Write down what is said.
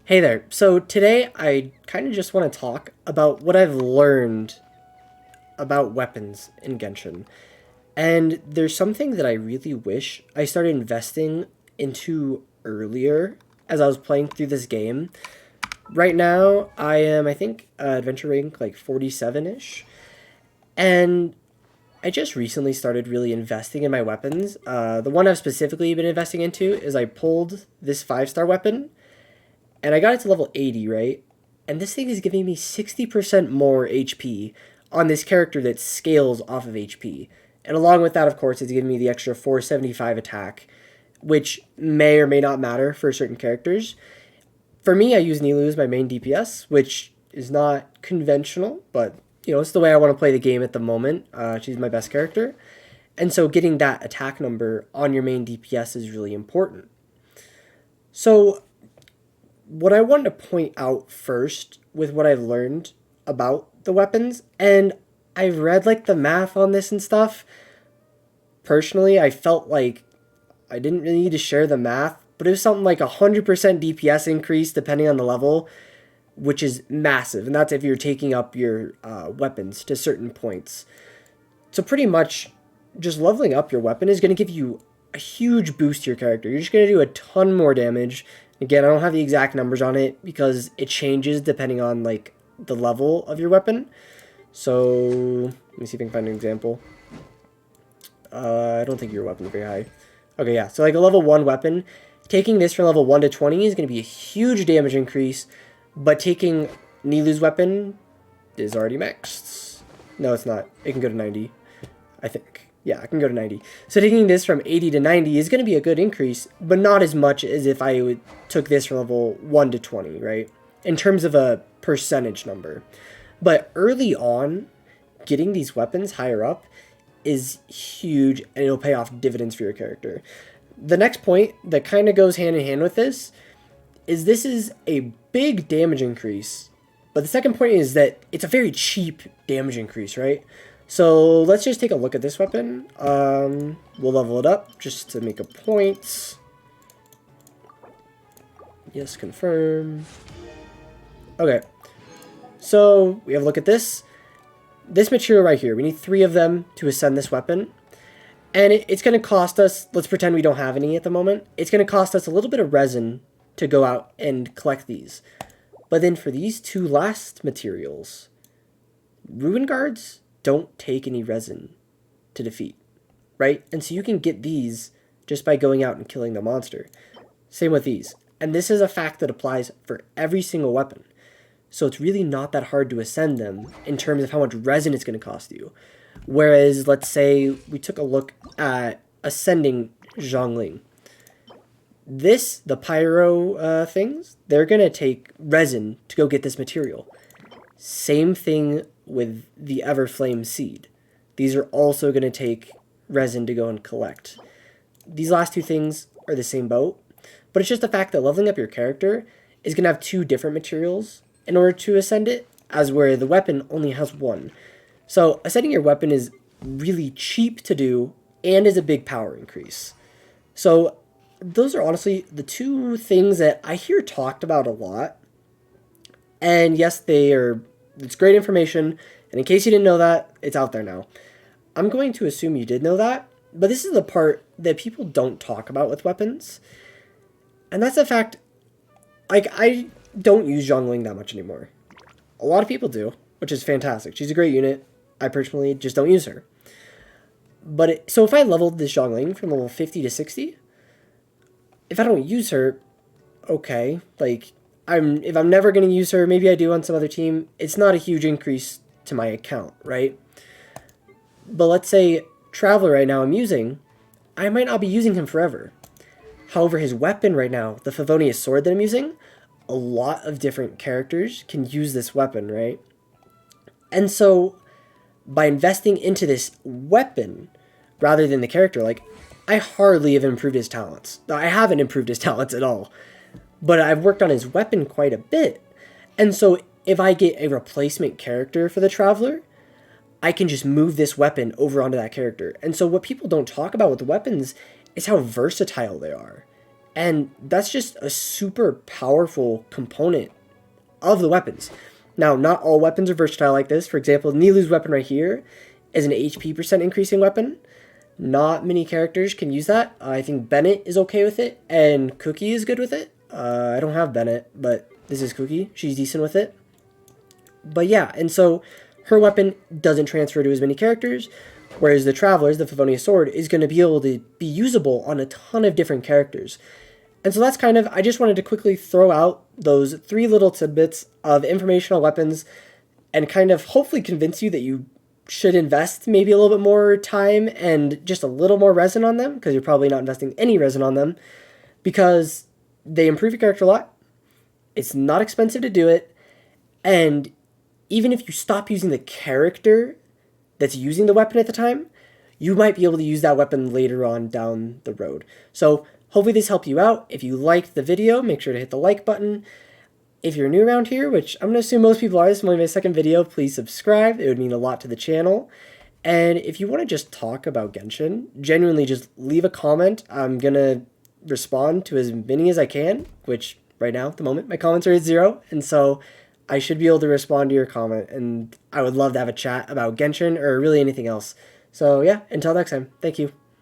Hey there. So today I kind of just want to talk about what I've learned about weapons in Genshin. And there's something that I really wish I started investing into earlier as I was playing through this game. Right now, I am, I think, adventure rank like 47-ish. And I just recently started really investing in my weapons. The one I've specifically been investing into is I pulled this 5-star weapon and I got it to level 80, right? And this thing is giving me 60% more HP on this character that scales off of HP. And along with that, of course, it's giving me the extra 475 attack, which may or may not matter for certain characters. For me, I use Nilu as my main DPS, which is not conventional, but it's the way I want to play the game at the moment. She's my best character. And so getting that attack number on your main DPS is really important. So what I wanted to point out first with what I've learned about the weapons, and I've read like the math on this and stuff. Personally, I felt like I didn't really need to share the math, but it was something like 100% DPS increase depending on the level, which is massive, and that's if you're taking up your weapons to certain points. So pretty much, just leveling up your weapon is going to give you a huge boost to your character. You're just going to do a ton more damage. Again, I don't have the exact numbers on it because it changes depending on like the level of your weapon. So let me see if I can find an example. I don't think your weapon is very high. Okay, yeah. So like a level 1 weapon, taking this from level 1 to 20 is going to be a huge damage increase, but taking Nilu's weapon is already maxed. No, it's not. It can go to 90, I think. Yeah, I can go to 90. So taking this from 80 to 90 is going to be a good increase, but not as much as if I took this from level 1 to 20, right? In terms of a percentage number. But early on, getting these weapons higher up is huge, and it'll pay off dividends for your character. The next point that kind of goes hand in hand with this is a big damage increase. But the second point is that it's a very cheap damage increase, right? So let's just take a look at this weapon. We'll level it up just to make a point. Yes, confirm. Okay. So we have a look at this. This material right here. We need 3 of them to ascend this weapon. And it's going to cost us, let's pretend we don't have any at the moment. It's going to cost us a little bit of resin to go out and collect these. But then for these 2 last materials, Ruin Guards don't take any resin to defeat, right? And so you can get these just by going out and killing the monster. Same with these. And this is a fact that applies for every single weapon. So it's really not that hard to ascend them in terms of how much resin it's going to cost you. Whereas, let's say we took a look at ascending Zhongling. The pyro things, they're going to take resin to go get this material. Same thing with the Everflame Seed. These are also going to take resin to go and collect. These last 2 things are the same boat, but it's just the fact that leveling up your character is going to have 2 different materials in order to ascend it, as where the weapon only has 1. So ascending your weapon is really cheap to do and is a big power increase. So those are honestly the 2 things that I hear talked about a lot. And yes, it's great information. And in case you didn't know that, it's out there now. I'm going to assume you did know that. But this is the part that people don't talk about with weapons. And that's the fact, like, I don't use Zhongling that much anymore. A lot of people do, which is fantastic. She's a great unit. I personally just don't use her. But so if I leveled this Zhongling from level 50 to 60, if I don't use her, okay, like, if I'm never going to use her, maybe I do on some other team, it's not a huge increase to my account, right? But let's say Traveler right now I'm using, I might not be using him forever. However, his weapon right now, the Favonius Sword that I'm using, a lot of different characters can use this weapon, right? And so by investing into this weapon rather than the character, like, I hardly have improved his talents. I haven't improved his talents at all. But I've worked on his weapon quite a bit. And so if I get a replacement character for the Traveler, I can just move this weapon over onto that character. And so what people don't talk about with the weapons is how versatile they are. And that's just a super powerful component of the weapons. Now, not all weapons are versatile like this. For example, Nilu's weapon right here is an HP percent increasing weapon. Not many characters can use that. I think Bennett is okay with it, and Cookie is good with it. I don't have Bennett, but this is Cookie. She's decent with it. But yeah, and so her weapon doesn't transfer to as many characters, whereas the Traveler's, the Favonius Sword, is going to be able to be usable on a ton of different characters. And so that's kind of, I just wanted to quickly throw out those 3 little tidbits of informational weapons and kind of hopefully convince you that you should invest maybe a little bit more time and just a little more resin on them, because you're probably not investing any resin on them, because they improve your character a lot. It's not expensive to do it, and even if you stop using the character that's using the weapon at the time, you might be able to use that weapon later on down the road. So hopefully this helped you out. If you liked the video, make sure to hit the like button. If you're new around here, which I'm going to assume most people are, this is only my second video, please subscribe. It would mean a lot to the channel. And if you want to just talk about Genshin, genuinely just leave a comment. I'm going to respond to as many as I can, which right now, at the moment, my comments are at 0. And so I should be able to respond to your comment. And I would love to have a chat about Genshin or really anything else. So yeah, until next time, thank you.